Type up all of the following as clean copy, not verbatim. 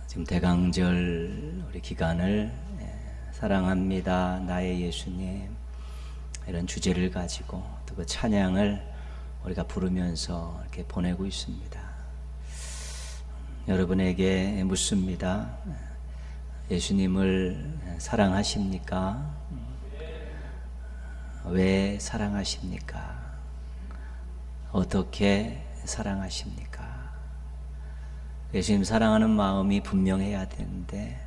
지금 대강절 우리 기간을 사랑합니다 나의 예수님 이런 주제를 가지고 또 그 찬양을 우리가 부르면서 이렇게 보내고 있습니다. 여러분에게 묻습니다. 예수님을 사랑하십니까? 왜 사랑하십니까? 어떻게 사랑하십니까? 예수님 사랑하는 마음이 분명해야 되는데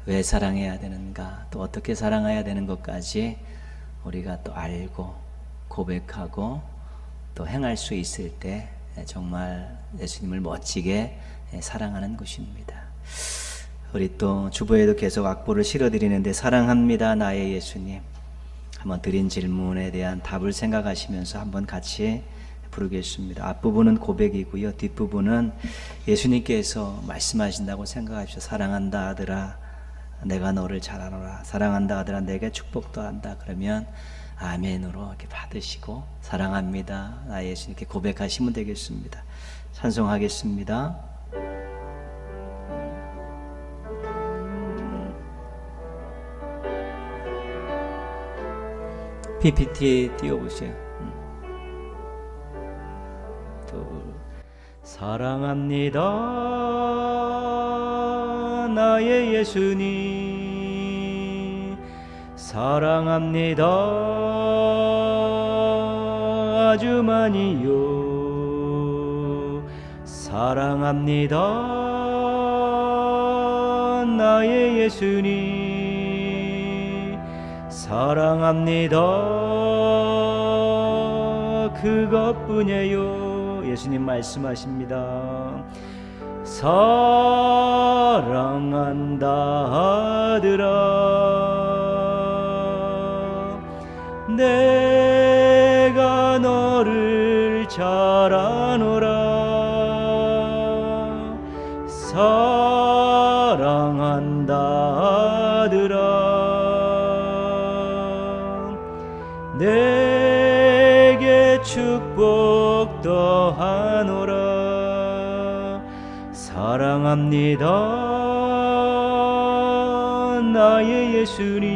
왜 사랑해야 되는가, 또 어떻게 사랑해야 되는 것까지 우리가 또 알고 고백하고 또 행할 수 있을 때 정말 예수님을 멋지게 사랑하는 것입니다. 우리 또 주보에도 계속 악보를 실어드리는데 사랑합니다 나의 예수님, 한번 드린 질문에 대한 답을 생각하시면서 한번 같이 부르겠습니다. 앞부분은 고백이고요, 뒷부분은 예수님께서 말씀하신다고 생각하십시오. 사랑한다 아들아 내가 너를 잘 알아라, 사랑한다 아들아 내게 축복도 한다. 그러면 아멘으로 이렇게 받으시고 사랑합니다 나의 예수님 이렇게 고백하시면 되겠습니다. 찬송하겠습니다. PPT 띄워보세요. 사랑합니다 나의 예수님, 사랑합니다 아주 많이요, 사랑합니다 나의 예수님, 사랑합니다 그것뿐이에요. 예수님 말씀하십니다. 사랑한다 아들아 내가 너를 잘 아노라, 사랑한다 아들아 내게 축복 더하노라, 사랑합니다 나의 예수님,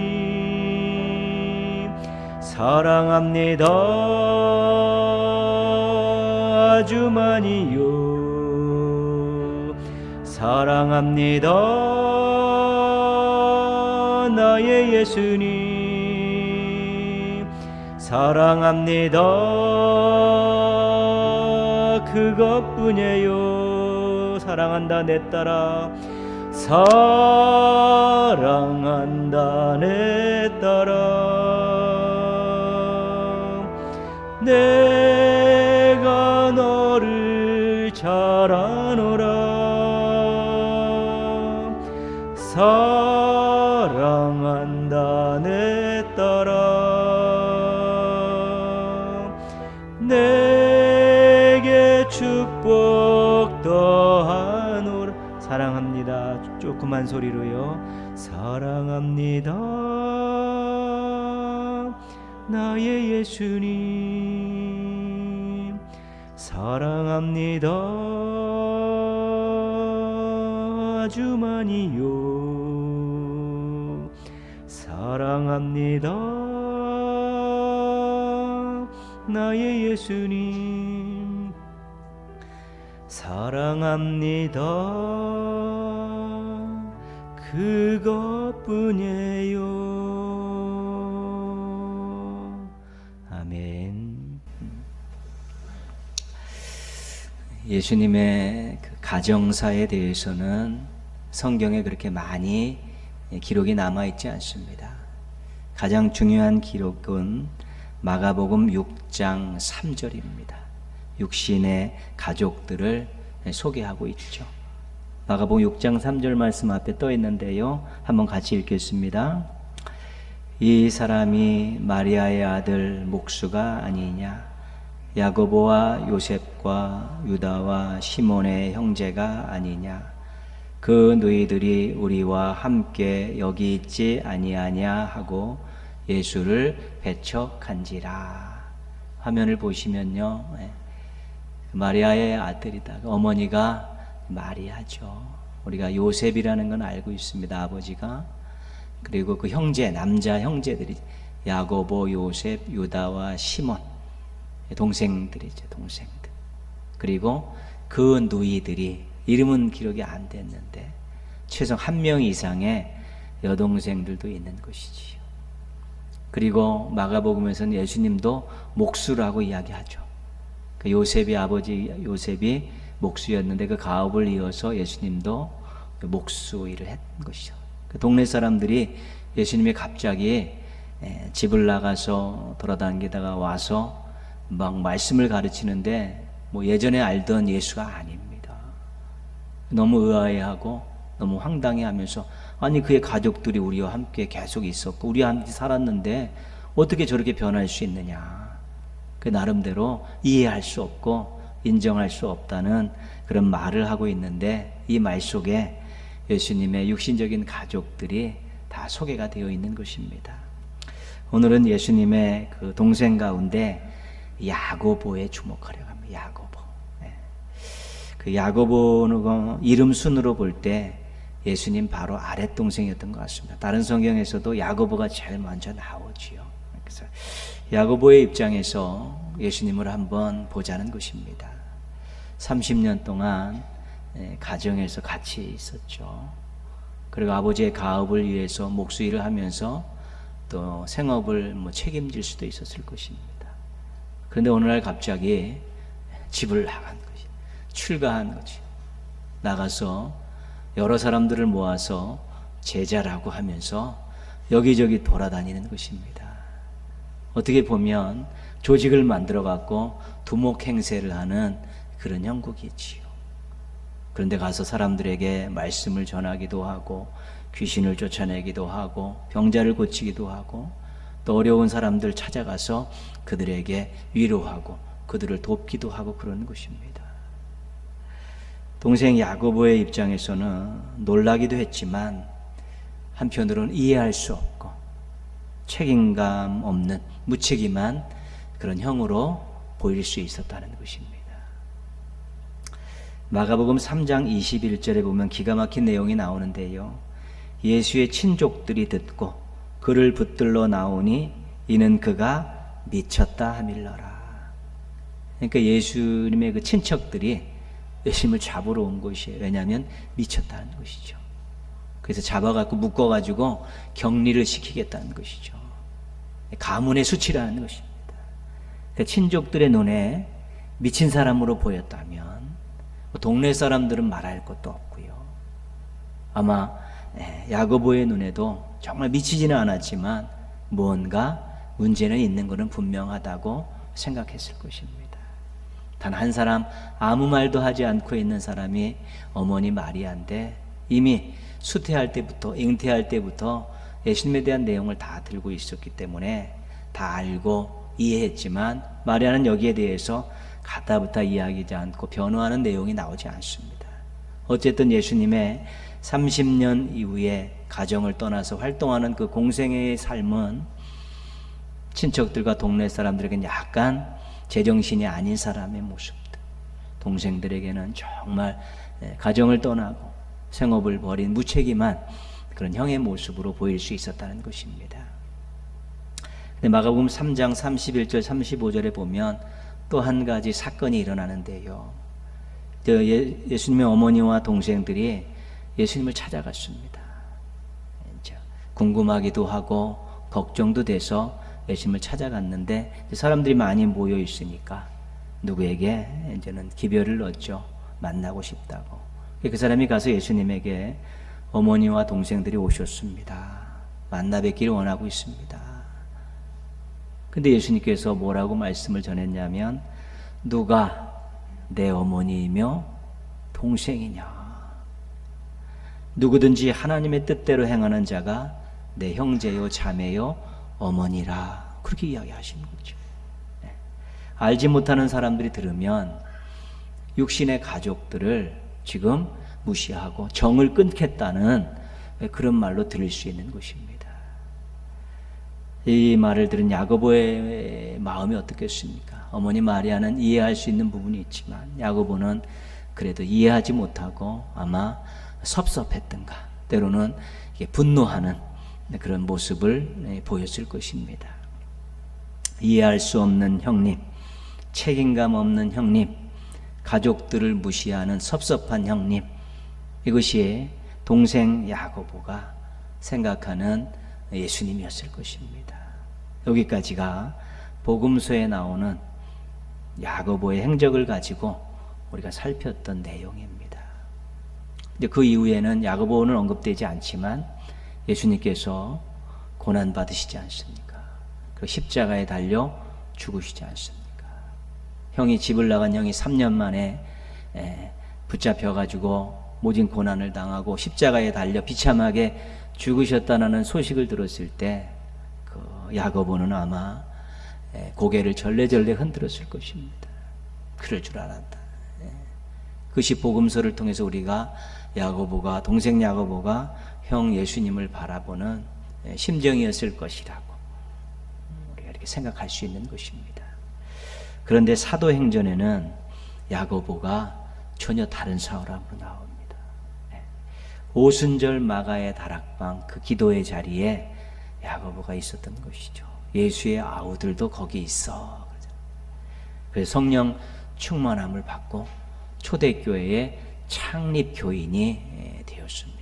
사랑합니다 아주 많이요, 사랑합니다 나의 예수님, 사랑합니다 그것뿐이에요. 사랑한다 내 딸아, 사랑한다 내 딸아 내가 너를 잘 아노라, 사랑한다 내 딸아 내게 축복 더하노라. 사랑합니다. 조그만 소리로요. 사랑합니다 나의 예수님, 사랑합니다 아주 많이요, 사랑합니다 나의 예수님, 사랑합니다 그것뿐이에요. 아멘. 예수님의 그 가정사에 대해서는 성경에 그렇게 많이 기록이 남아있지 않습니다. 가장 중요한 기록은 마가복음 6장 3절입니다. 육신의 가족들을 소개하고 있죠. 마가복음 6장 3절 말씀 앞에 떠 있는데요, 한번 같이 읽겠습니다. 이 사람이 마리아의 아들 목수가 아니냐, 야고보와 요셉과 유다와 시몬의 형제가 아니냐, 그 너희들이 우리와 함께 여기 있지 아니하냐 하고 예수를 배척한지라. 화면을 보시면요, 마리아의 아들이다. 어머니가 마리아죠. 우리가 요셉이라는 건 알고 있습니다. 아버지가. 그리고 그 형제, 남자 형제들이 야고보, 요셉, 유다와 시몬, 동생들이죠. 동생들. 그리고 그 누이들이 이름은 기록이 안 됐는데 최소 한 명 이상의 여동생들도 있는 것이지요. 그리고 마가복음에서는 예수님도 목수라고 이야기하죠. 그 요셉이 아버지 요셉이 목수였는데 그 가업을 이어서 예수님도 목수 일을 했던 것이죠. 그 동네 사람들이 예수님이 갑자기 집을 나가서 돌아다니다가 와서 막 말씀을 가르치는데 뭐 예전에 알던 예수가 아닙니다. 너무 의아해하고 너무 황당해하면서 아니 그의 가족들이 우리와 함께 계속 있었고 우리와 함께 살았는데 어떻게 저렇게 변할 수 있느냐. 그 나름대로 이해할 수 없고 인정할 수 없다는 그런 말을 하고 있는데 이 말 속에 예수님의 육신적인 가족들이 다 소개가 되어 있는 것입니다. 오늘은 예수님의 그 동생 가운데 야고보에 주목하려고 합니다. 야고보. 그 야고보는 이름 순으로 볼 때 예수님 바로 아랫 동생이었던 것 같습니다. 다른 성경에서도 야고보가 제일 먼저 나오지요. 그래서 야고보의 입장에서 예수님을 한번 보자는 것입니다. 30년 동안 가정에서 같이 있었죠. 그리고 아버지의 가업을 위해서 목수 일을 하면서 또 생업을 책임질 수도 있었을 것입니다. 그런데 어느 날 갑자기 집을 나간 것이, 출가한 것이, 나가서 여러 사람들을 모아서 제자라고 하면서 여기저기 돌아다니는 것입니다. 어떻게 보면 조직을 만들어 갖고 두목 행세를 하는 그런 형국이지요. 그런데 가서 사람들에게 말씀을 전하기도 하고 귀신을 쫓아내기도 하고 병자를 고치기도 하고 또 어려운 사람들 찾아가서 그들에게 위로하고 그들을 돕기도 하고 그런 것입니다. 동생 야고보의 입장에서는 놀라기도 했지만 한편으로는 이해할 수 없고 책임감 없는 무책임한 그런 형으로 보일 수 있었다는 것입니다. 마가복음 3장 21절에 보면 기가 막힌 내용이 나오는데요. 예수의 친족들이 듣고 그를 붙들러 나오니 이는 그가 미쳤다 하밀러라. 그러니까 예수님의 그 친척들이 예수님을 잡으러 온 것이에요. 왜냐하면 미쳤다는 것이죠. 그래서 잡아갖고 묶어가지고 격리를 시키겠다는 것이죠. 가문의 수치라는 것입니다. 그러니까 친족들의 눈에 미친 사람으로 보였다면 동네 사람들은 말할 것도 없고요. 아마 야고보의 눈에도 정말 미치지는 않았지만 무언가 문제는 있는 것은 분명하다고 생각했을 것입니다. 단 한 사람 아무 말도 하지 않고 있는 사람이 어머니 마리아인데 이미 수태할 때부터 잉태할 때부터 예수님에 대한 내용을 다 들고 있었기 때문에 다 알고 이해했지만 마리아는 여기에 대해서 가다부터 이야기하지 않고 변호하는 내용이 나오지 않습니다. 어쨌든 예수님의 30년 이후에 가정을 떠나서 활동하는 그 공생애의 삶은 친척들과 동네 사람들에게는 약간 제정신이 아닌 사람의 모습들, 동생들에게는 정말 가정을 떠나고 생업을 벌인 무책임한 그런 형의 모습으로 보일 수 있었다는 것입니다. 근데 마가복음 3장 31절 35절에 보면 또 한 가지 사건이 일어나는데요. 예수님의 어머니와 동생들이 예수님을 찾아갔습니다. 궁금하기도 하고 걱정도 돼서 예수님을 찾아갔는데 사람들이 많이 모여 있으니까 누구에게 이제는 기별을 얻죠. 만나고 싶다고. 그 사람이 가서 예수님에게 어머니와 동생들이 오셨습니다. 만나 뵙기를 원하고 있습니다. 근데 예수님께서 뭐라고 말씀을 전했냐면 누가 내 어머니이며 동생이냐. 누구든지 하나님의 뜻대로 행하는 자가 내 형제요 자매요 어머니라. 그렇게 이야기하시는 거죠. 알지 못하는 사람들이 들으면 육신의 가족들을 지금 무시하고 정을 끊겠다는 그런 말로 들을 수 있는 것입니다. 이 말을 들은 야고보의 마음이 어떻겠습니까? 어머니 마리아는 이해할 수 있는 부분이 있지만 야고보는 그래도 이해하지 못하고 아마 섭섭했던가, 때로는 분노하는 그런 모습을 보였을 것입니다. 이해할 수 없는 형님, 책임감 없는 형님, 가족들을 무시하는 섭섭한 형님, 이것이 동생 야고보가 생각하는 예수님이었을 것입니다. 여기까지가 복음서에 나오는 야고보의 행적을 가지고 우리가 살폈던 내용입니다. 근데 그 이후에는 야고보는 언급되지 않지만 예수님께서 고난 받으시지 않습니까? 그 십자가에 달려 죽으시지 않습니까? 형이 집을 나간 형이 3년 만에 붙잡혀가지고 모진 고난을 당하고 십자가에 달려 비참하게 죽으셨다는 소식을 들었을 때 그 야고보는 아마 고개를 절레절레 흔들었을 것입니다. 그럴 줄 알았다. 그것이 복음서를 통해서 우리가 야고보가, 동생 야고보가 형 예수님을 바라보는 심정이었을 것이라고 우리가 이렇게 생각할 수 있는 것입니다. 그런데 사도행전에는 야고보가 전혀 다른 사람으로 나옵니다. 오순절 마가의 다락방 그 기도의 자리에 야고보가 있었던 것이죠. 예수의 아우들도 거기 있어. 그래서 성령 충만함을 받고 초대교회의 창립교인이 되었습니다.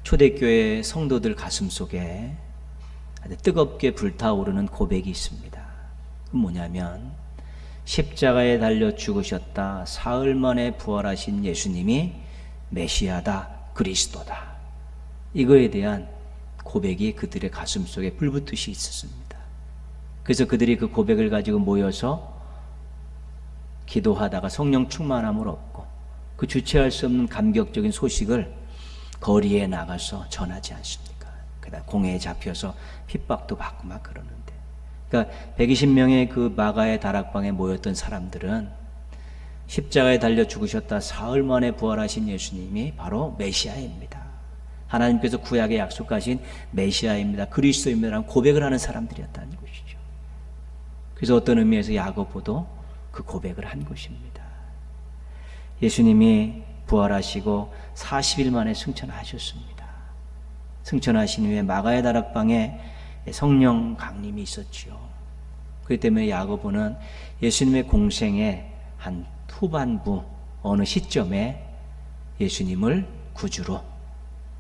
초대교회 성도들 가슴 속에 아주 뜨겁게 불타오르는 고백이 있습니다. 그건 뭐냐면 십자가에 달려 죽으셨다, 사흘 만에 부활하신 예수님이 메시아다, 그리스도다. 이거에 대한 고백이 그들의 가슴 속에 불붙듯이 있었습니다. 그래서 그들이 그 고백을 가지고 모여서 기도하다가 성령 충만함을 얻고 그 주체할 수 없는 감격적인 소식을 거리에 나가서 전하지 않습니까? 그다음 공회에 잡혀서 핍박도 받고 막 그러는데, 그러니까 120명의 그 마가의 다락방에 모였던 사람들은 십자가에 달려 죽으셨다, 사흘 만에 부활하신 예수님이 바로 메시아입니다. 하나님께서 구약에 약속하신 메시아입니다, 그리스도입니다라는 고백을 하는 사람들이었다는 것이죠. 그래서 어떤 의미에서 야고보도 그 고백을 한 것입니다. 예수님이 부활하시고 40일 만에 승천하셨습니다. 승천하신 후에 마가의 다락방에 성령 강림이 있었지요. 그렇기 때문에 야고보는 예수님의 공생의 한 후반부 어느 시점에 예수님을 구주로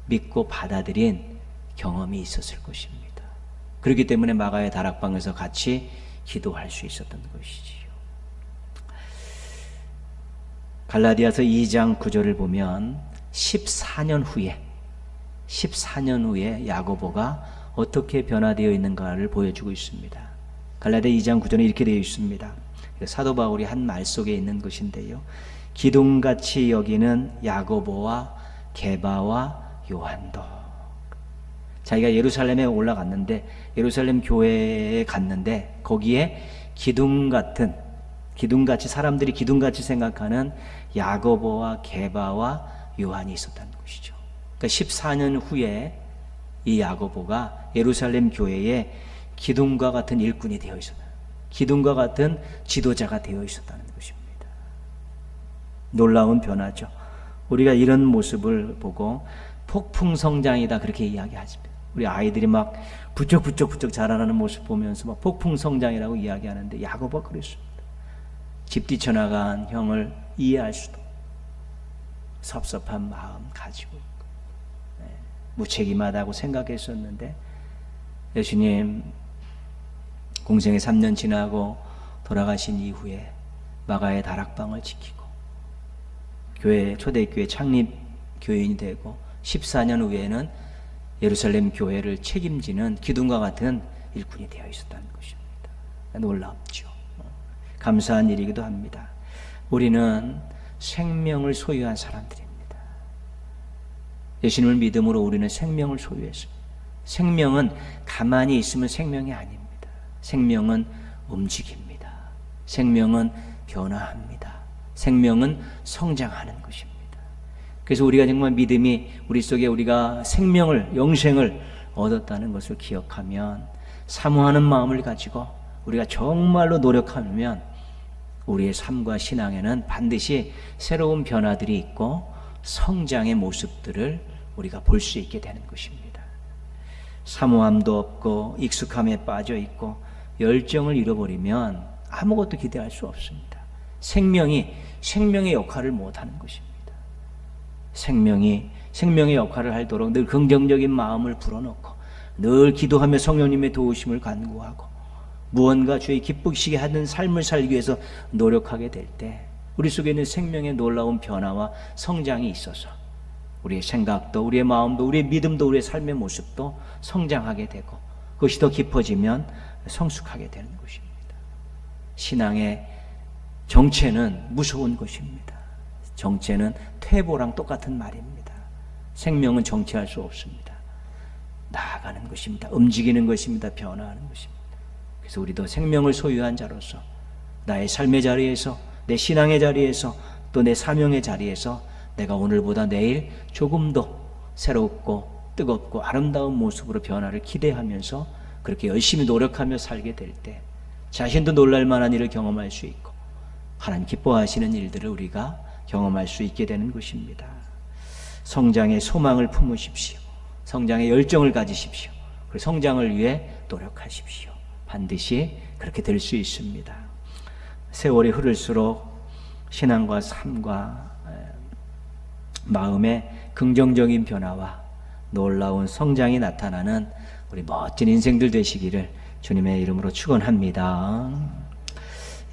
믿고 받아들인 경험이 있었을 것입니다. 그렇기 때문에 마가의 다락방에서 같이 기도할 수 있었던 것이지요. 갈라디아서 2장 9절을 보면 14년 후에 야고보가 어떻게 변화되어 있는가를 보여주고 있습니다. 갈라디아 2장 9절에 이렇게 되어 있습니다. 사도 바울이 한 말 속에 있는 것인데요, 기둥같이 여기는 야고보와 게바와 요한도. 자기가 예루살렘에 올라갔는데, 예루살렘 교회에 갔는데 거기에 기둥같이 사람들이 기둥같이 생각하는 야고보와 게바와 요한이 있었다는 것이죠. 그러니까 14년 후에 이 야고보가 예루살렘 교회에 기둥과 같은 일꾼이 되어 있었다, 기둥과 같은 지도자가 되어 있었다는 것입니다. 놀라운 변화죠. 우리가 이런 모습을 보고 폭풍성장이다 그렇게 이야기하십니다. 우리 아이들이 막 부쩍부쩍 자라나는 모습 보면서 막 폭풍성장이라고 이야기하는데 야고보가 그랬습니다. 집 뛰쳐나간 형을 이해할 수도, 섭섭한 마음 가지고 있고, 무책임하다고 생각했었는데 예수님 공생에 3년 지나고 돌아가신 이후에 마가의 다락방을 지키고 초대교회 창립 교인이 되고 14년 후에는 예루살렘 교회를 책임지는 기둥과 같은 일꾼이 되어 있었다는 것입니다. 놀랍죠. 감사한 일이기도 합니다. 우리는 생명을 소유한 사람들입니다. 예수님을 믿음으로 우리는 생명을 소유했습니다. 생명은 가만히 있으면 생명이 아닙니다. 생명은 움직입니다. 생명은 변화합니다. 생명은 성장하는 것입니다. 그래서 우리가 정말 믿음이 우리 속에 우리가 생명을, 영생을 얻었다는 것을 기억하면, 사모하는 마음을 가지고 우리가 정말로 노력하면 우리의 삶과 신앙에는 반드시 새로운 변화들이 있고 성장의 모습들을 우리가 볼 수 있게 되는 것입니다. 사모함도 없고 익숙함에 빠져 있고 열정을 잃어버리면 아무것도 기대할 수 없습니다. 생명의 역할을 못하는 것입니다. 생명의 역할을 하도록 늘 긍정적인 마음을 불어넣고 늘 기도하며 성령님의 도우심을 간구하고 무언가 주의 기쁘시게 하는 삶을 살기 위해서 노력하게 될 때 우리 속에 있는 생명의 놀라운 변화와 성장이 있어서 우리의 생각도 우리의 마음도 우리의 믿음도 우리의 삶의 모습도 성장하게 되고 그것이 더 깊어지면 성숙하게 되는 것입니다. 신앙의 정체는 무서운 것입니다. 정체는 퇴보랑 똑같은 말입니다. 생명은 정체할 수 없습니다. 나아가는 것입니다. 움직이는 것입니다. 변화하는 것입니다. 그래서 우리도 생명을 소유한 자로서 나의 삶의 자리에서 내 신앙의 자리에서 또 내 사명의 자리에서 내가 오늘보다 내일 조금 더 새롭고 뜨겁고 아름다운 모습으로 변화를 기대하면서 그렇게 열심히 노력하며 살게 될 때 자신도 놀랄 만한 일을 경험할 수 있고 하나님 기뻐하시는 일들을 우리가 경험할 수 있게 되는 것입니다. 성장의 소망을 품으십시오. 성장의 열정을 가지십시오. 그리고 성장을 위해 노력하십시오. 반드시 그렇게 될 수 있습니다. 세월이 흐를수록 신앙과 삶과 마음의 긍정적인 변화와 놀라운 성장이 나타나는 우리 멋진 인생들 되시기를 주님의 이름으로 축원합니다.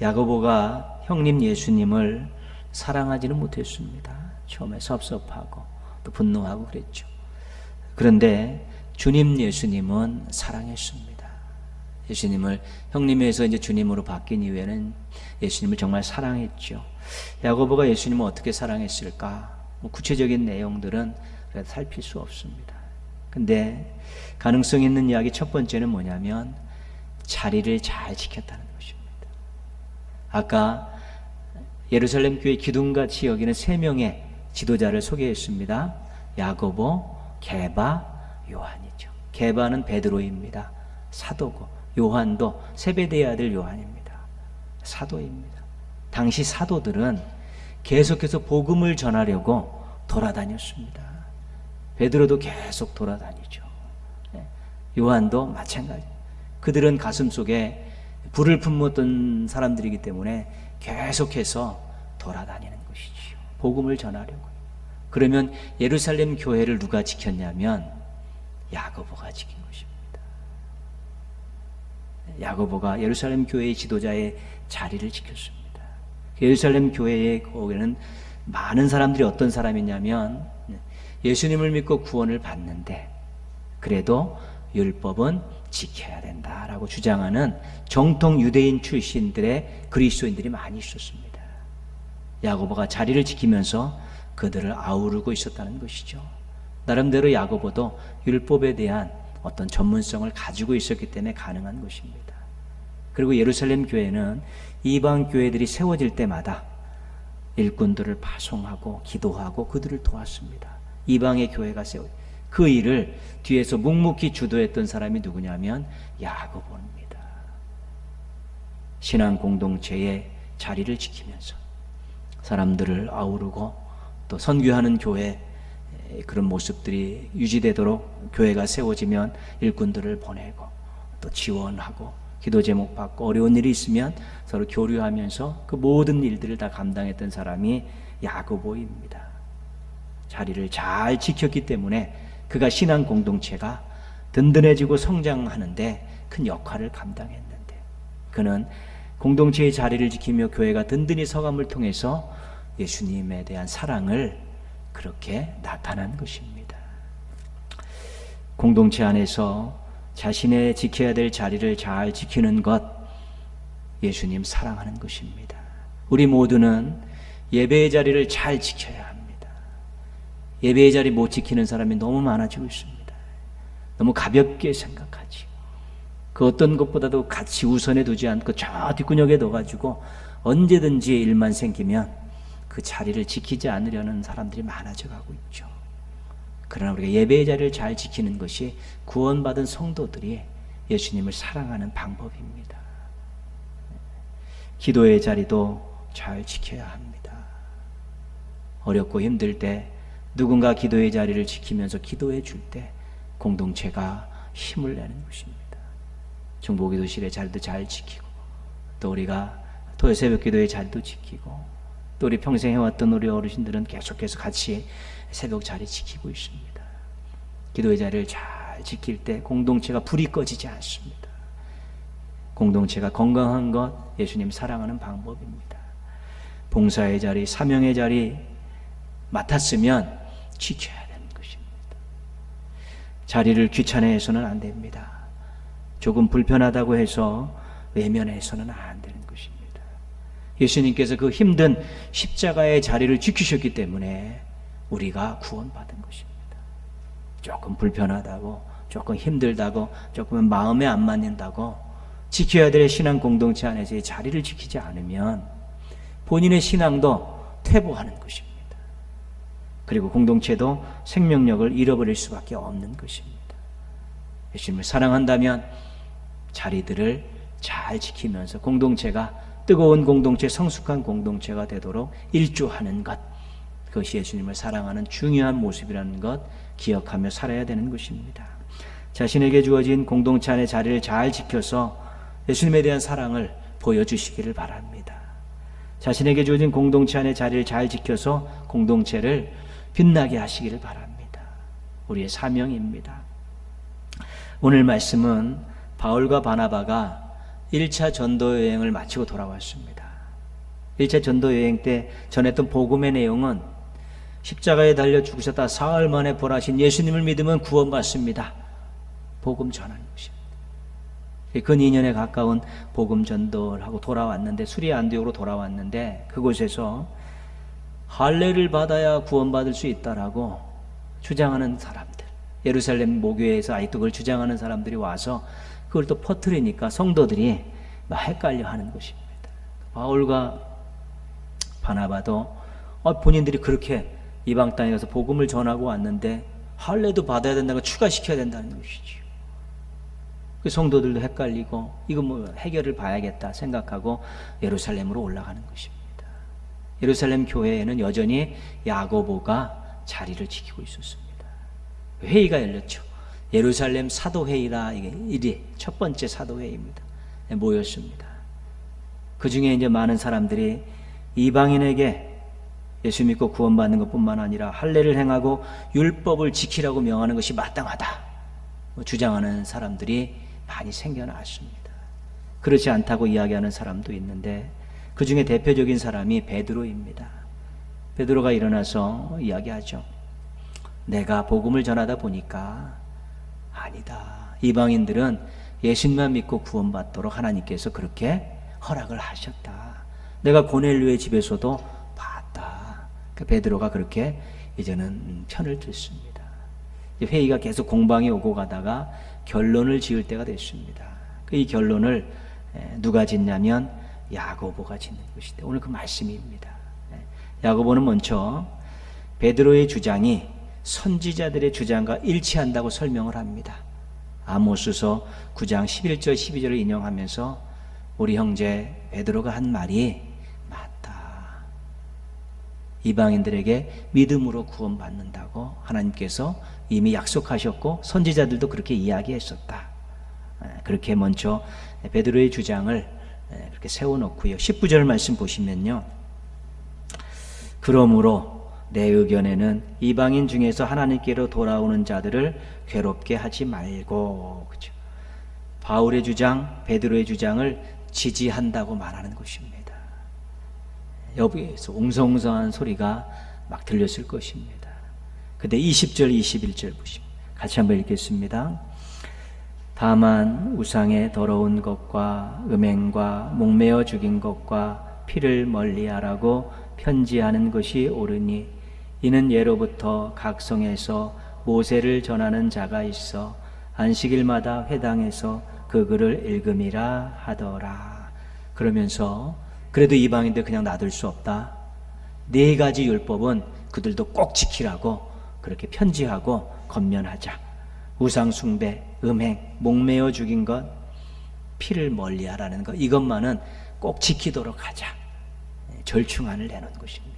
야고보가 형님 예수님을 사랑하지는 못했습니다. 처음에 섭섭하고 또 분노하고 그랬죠. 그런데 주님 예수님은 사랑했습니다. 예수님을 형님에서 이제 주님으로 바뀐 이후에는 예수님을 정말 사랑했죠. 야고보가 예수님을 어떻게 사랑했을까? 구체적인 내용들은 살필 수 없습니다. 근데 가능성 있는 이야기 첫 번째는 뭐냐면 자리를 잘 지켰다는 것입니다. 아까 예루살렘 교회 기둥같이 여기는 세 명의 지도자를 소개했습니다. 야고보, 게바, 요한이죠. 게바는 베드로입니다. 사도고 요한도 세베대의 아들 요한입니다. 사도입니다. 당시 사도들은 계속해서 복음을 전하려고 돌아다녔습니다. 베드로도 계속 돌아다니죠. 요한도 마찬가지. 그들은 가슴속에 불을 품었던 사람들이기 때문에 계속해서 돌아다니는 것이지요. 복음을 전하려고. 그러면 예루살렘 교회를 누가 지켰냐면 야고보가 지킨 것입니다. 야고보가 예루살렘 교회의 지도자의 자리를 지켰습니다. 예루살렘 교회의 거기는 많은 사람들이 어떤 사람이냐면 예수님을 믿고 구원을 받는데 그래도 율법은 지켜야 된다라고 주장하는 정통 유대인 출신들의 그리스도인들이 많이 있었습니다. 야고보가 자리를 지키면서 그들을 아우르고 있었다는 것이죠. 나름대로 야고보도 율법에 대한 어떤 전문성을 가지고 있었기 때문에 가능한 것입니다. 그리고 예루살렘 교회는 이방 교회들이 세워질 때마다 일꾼들을 파송하고 기도하고 그들을 도왔습니다. 이방의 교회가 그 일을 뒤에서 묵묵히 주도했던 사람이 누구냐면 야고보입니다. 신앙 공동체의 자리를 지키면서 사람들을 아우르고 또 선교하는 교회 그런 모습들이 유지되도록 교회가 세워지면 일꾼들을 보내고 또 지원하고 기도 제목 받고 어려운 일이 있으면 서로 교류하면서 그 모든 일들을 다 감당했던 사람이 야고보입니다. 자리를 잘 지켰기 때문에 그가 신앙 공동체가 든든해지고 성장하는데 큰 역할을 감당했는데 그는 공동체의 자리를 지키며 교회가 든든히 서감을 통해서 예수님에 대한 사랑을 그렇게 나타난 것입니다. 공동체 안에서 자신의 지켜야 될 자리를 잘 지키는 것, 예수님 사랑하는 것입니다. 우리 모두는 예배의 자리를 잘 지켜야 합니다. 예배의 자리 못 지키는 사람이 너무 많아지고 있습니다. 너무 가볍게 생각하지. 그 어떤 것보다도 같이 우선에 두지 않고 저 뒷구녕에 넣어가지고 언제든지 일만 생기면 그 자리를 지키지 않으려는 사람들이 많아져 가고 있죠. 그러나 우리가 예배의 자리를 잘 지키는 것이 구원받은 성도들이 예수님을 사랑하는 방법입니다. 기도의 자리도 잘 지켜야 합니다. 어렵고 힘들 때 누군가 기도의 자리를 지키면서 기도해 줄 때 공동체가 힘을 내는 것입니다. 중보기도실의 자리도 잘 지키고, 또 우리가 토요 새벽 기도의 자리도 지키고, 또 우리 평생 해왔던 우리 어르신들은 계속해서 같이 새벽 자리 지키고 있습니다. 기도의 자리를 잘 지킬 때 공동체가 불이 꺼지지 않습니다. 공동체가 건강한 것 예수님 사랑하는 방법입니다. 봉사의 자리, 사명의 자리 맡았으면 지켜야 되는 것입니다. 자리를 귀찮아해서는 안 됩니다. 조금 불편하다고 해서 외면해서는 안 되는 것입니다. 예수님께서 그 힘든 십자가의 자리를 지키셨기 때문에 우리가 구원받은 것입니다. 조금 불편하다고, 조금 힘들다고, 조금 마음에 안 맞는다고 지켜야 될 신앙 공동체 안에서의 자리를 지키지 않으면 본인의 신앙도 퇴보하는 것입니다. 그리고 공동체도 생명력을 잃어버릴 수밖에 없는 것입니다. 예수님을 사랑한다면 자리들을 잘 지키면서 공동체가 뜨거운 공동체, 성숙한 공동체가 되도록 일조하는 것, 그것이 예수님을 사랑하는 중요한 모습이라는 것 기억하며 살아야 되는 것입니다. 자신에게 주어진 공동체 안의 자리를 잘 지켜서 예수님에 대한 사랑을 보여주시기를 바랍니다. 자신에게 주어진 공동체 안의 자리를 잘 지켜서 공동체를 빛나게 하시기를 바랍니다. 우리의 사명입니다. 오늘 말씀은 바울과 바나바가 1차 전도 여행을 마치고 돌아왔습니다. 1차 전도 여행 때 전했던 복음의 내용은 십자가에 달려 죽으셨다 사흘 만에 부활하신 예수님을 믿으면 구원받습니다. 복음 전하는 것입니다. 근 2년에 가까운 복음 전도를 하고 돌아왔는데, 수리 안디옥으로 돌아왔는데, 그곳에서 할례를 받아야 구원받을 수 있다라고 주장하는 사람들, 예루살렘 모교회에서 아직도 그걸 주장하는 사람들이 와서 그걸 또 퍼뜨리니까 성도들이 막 헷갈려 하는 것입니다. 바울과 바나바도 본인들이 그렇게 이방 땅에 가서 복음을 전하고 왔는데 할례도 받아야 된다고 추가시켜야 된다는 것이죠. 그 성도들도 헷갈리고 이거 뭐 해결을 봐야겠다 생각하고 예루살렘으로 올라가는 것입니다. 예루살렘 교회에는 여전히 야고보가 자리를 지키고 있었습니다. 회의가 열렸죠. 예루살렘 사도회의라, 이게 1위 첫 번째 사도회의입니다. 모였습니다. 그 중에 이제 많은 사람들이 이방인에게 예수 믿고 구원받는 것뿐만 아니라 할례를 행하고 율법을 지키라고 명하는 것이 마땅하다 주장하는 사람들이 많이 생겨났습니다. 그렇지 않다고 이야기하는 사람도 있는데 그 중에 대표적인 사람이 베드로입니다. 베드로가 일어나서 이야기하죠. 내가 복음을 전하다 보니까 아니다. 이방인들은 예수님만 믿고 구원받도록 하나님께서 그렇게 허락을 하셨다. 내가 고넬료의 집에서도 봤다. 베드로가 그렇게 이제는 편을 들습니다. 회의가 계속 공방이 오고 가다가 결론을 지을 때가 됐습니다. 이 결론을 누가 짓냐면 야고보가 짓는 것인데 오늘 그 말씀입니다. 야고보는 먼저 베드로의 주장이 선지자들의 주장과 일치한다고 설명을 합니다. 아모스서 9장 11절 12절을 인용하면서 우리 형제 베드로가 한 말이 맞다. 이방인들에게 믿음으로 구원받는다고 하나님께서 이미 약속하셨고 선지자들도 그렇게 이야기했었다. 그렇게 먼저 베드로의 주장을 그렇게 세워놓고요. 19절 말씀 보시면요. 그러므로 내 의견에는 이방인 중에서 하나님께로 돌아오는 자들을 괴롭게 하지 말고, 그렇죠? 바울의 주장, 베드로의 주장을 지지한다고 말하는 것입니다. 여기에서 웅성웅성한 소리가 막 들렸을 것입니다. 근데 20절, 21절 보시면 같이 한번 읽겠습니다. 다만 우상의 더러운 것과 음행과 목매어 죽인 것과 피를 멀리하라고 편지하는 것이 옳으니 이는 예로부터 각 성에서 모세를 전하는 자가 있어 안식일마다 회당에서 그 글을 읽음이라 하더라. 그러면서 그래도 이방인들 그냥 놔둘 수 없다. 4가지 율법은 그들도 꼭 지키라고 그렇게 편지하고 권면하자. 우상 숭배, 음행, 목매어 죽인 것, 피를 멀리하라는 것, 이것만은 꼭 지키도록 하자. 절충안을 내놓은 것입니다.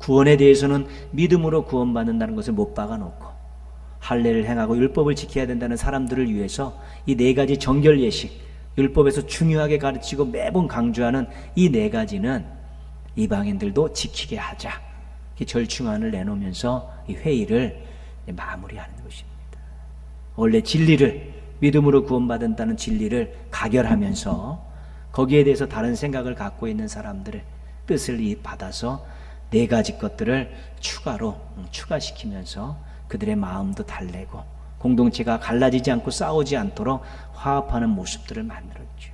구원에 대해서는 믿음으로 구원받는다는 것을 못 박아놓고 할례를 행하고 율법을 지켜야 된다는 사람들을 위해서 이 네 가지 정결 예식, 율법에서 중요하게 가르치고 매번 강조하는 이 네 가지는 이방인들도 지키게 하자, 이 절충안을 내놓으면서 이 회의를 마무리하는 것입니다. 원래 진리를, 믿음으로 구원받는다는 진리를 가결하면서 거기에 대해서 다른 생각을 갖고 있는 사람들의 뜻을 받아서 네 가지 것들을 추가시키면서 그들의 마음도 달래고 공동체가 갈라지지 않고 싸우지 않도록 화합하는 모습들을 만들었죠.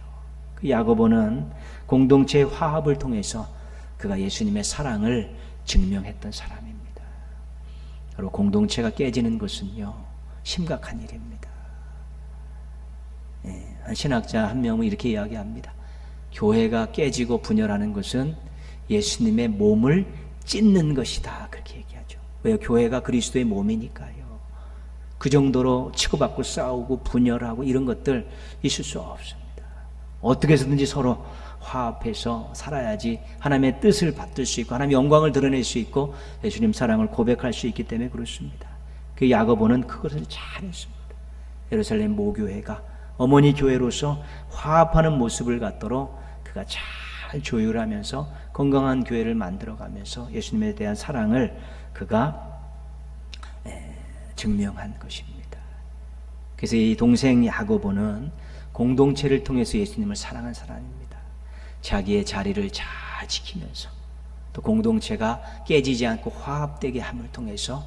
그 야고보는 공동체의 화합을 통해서 그가 예수님의 사랑을 증명했던 사람입니다. 그리고 공동체가 깨지는 것은요, 심각한 일입니다. 한 신학자 한 명은 이렇게 이야기합니다. 교회가 깨지고 분열하는 것은 예수님의 몸을 찢는 것이다, 그렇게 얘기하죠. 왜요? 교회가 그리스도의 몸이니까요. 그 정도로 치고받고 싸우고 분열하고 이런 것들 있을 수 없습니다. 어떻게 해서든지 서로 화합해서 살아야지 하나님의 뜻을 받들 수 있고 하나님의 영광을 드러낼 수 있고 예수님 사랑을 고백할 수 있기 때문에 그렇습니다. 그 야고보는 그것을 잘했습니다. 예루살렘 모교회가 어머니 교회로서 화합하는 모습을 갖도록 그가 잘 조율하면서 건강한 교회를 만들어가면서 예수님에 대한 사랑을 그가 증명한 것입니다. 그래서 이 동생 야고보는 공동체를 통해서 예수님을 사랑한 사람입니다. 자기의 자리를 잘 지키면서 또 공동체가 깨지지 않고 화합되게 함을 통해서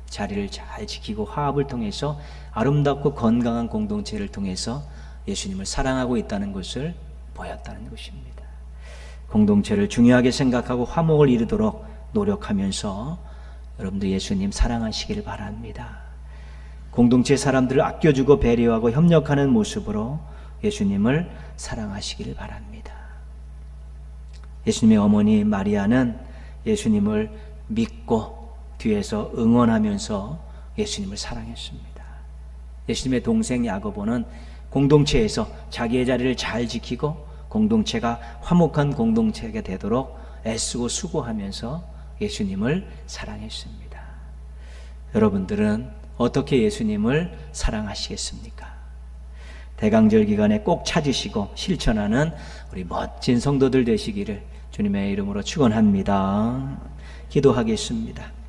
자리를 잘 지키고 화합을 통해서 아름답고 건강한 공동체를 통해서 예수님을 사랑하고 있다는 것을 보였다는 것입니다. 공동체를 중요하게 생각하고 화목을 이루도록 노력하면서 여러분도 예수님 사랑하시길 바랍니다. 공동체 사람들을 아껴주고 배려하고 협력하는 모습으로 예수님을 사랑하시길 바랍니다. 예수님의 어머니 마리아는 예수님을 믿고 뒤에서 응원하면서 예수님을 사랑했습니다. 예수님의 동생 야고보는 공동체에서 자기의 자리를 잘 지키고 공동체가 화목한 공동체가 되도록 애쓰고 수고하면서 예수님을 사랑했습니다. 여러분들은 어떻게 예수님을 사랑하시겠습니까? 대강절 기간에 꼭 찾으시고 실천하는 우리 멋진 성도들 되시기를 주님의 이름으로 축원합니다. 기도하겠습니다.